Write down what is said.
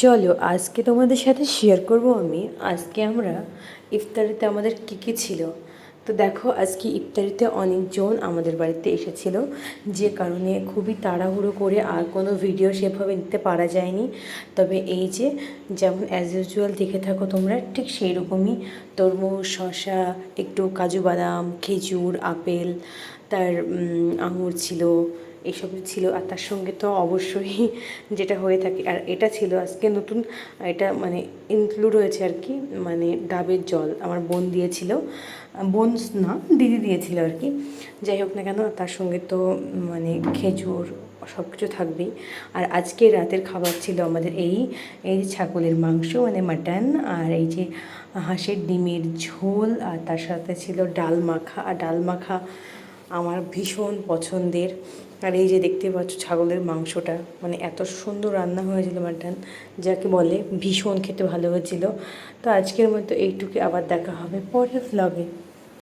চলো আজকে তোমাদের সাথে শেয়ার করব আমি আজকে আমরা ইফতারিতে আমাদের কী কী ছিল। তো দেখো আজকে ইফতারিতে অনেকজন আমাদের বাড়িতে এসেছিল, যে কারণে খুবই তাড়াহুড়ো করে আর কোনো ভিডিও সেভাবে নিতে পারা যায়নি। তবে এই যে যেমন অ্যাজ ইউজুয়াল দেখে থাকো তোমরা, ঠিক সেই রকমই তরমুজ, শসা, একটু কাজু বাদাম, খেজুর, আপেল, তার আঙুর ছিল, এইসবই ছিল। আর তার সঙ্গে তো অবশ্যই যেটা হয়ে থাকে, আর এটা ছিল আজকে নতুন, এটা মানে ইনক্লুড হয়েছে আর কি, মানে ডাবের জল আমার বোন দিয়েছিল, বোন না দিদি দিয়েছিল আর কি। যাই হোক না কেন, তার সঙ্গে তো মানে খেজুর সব কিছু থাকবেই। আর আজকে রাতের খাবার ছিল আমাদের এই এই যে ছাগলের মাংস মানে মাটন, আর এই যে হাঁসের ডিমের ঝোল, আর তার সাথে ছিল ডাল মাখা। আর ডাল মাখা আমার ভীষণ পছন্দের। আর এই যে দেখতে পাচ্ছ ছাগলের মাংসটা, মানে এত সুন্দর রান্না হয়েছিল মাটন, যাকে বলে ভীষণ খেতে ভালো হয়েছিল। তো আজকের মতো এইটুকু, আবার দেখা হবে পরের ভ্লগে।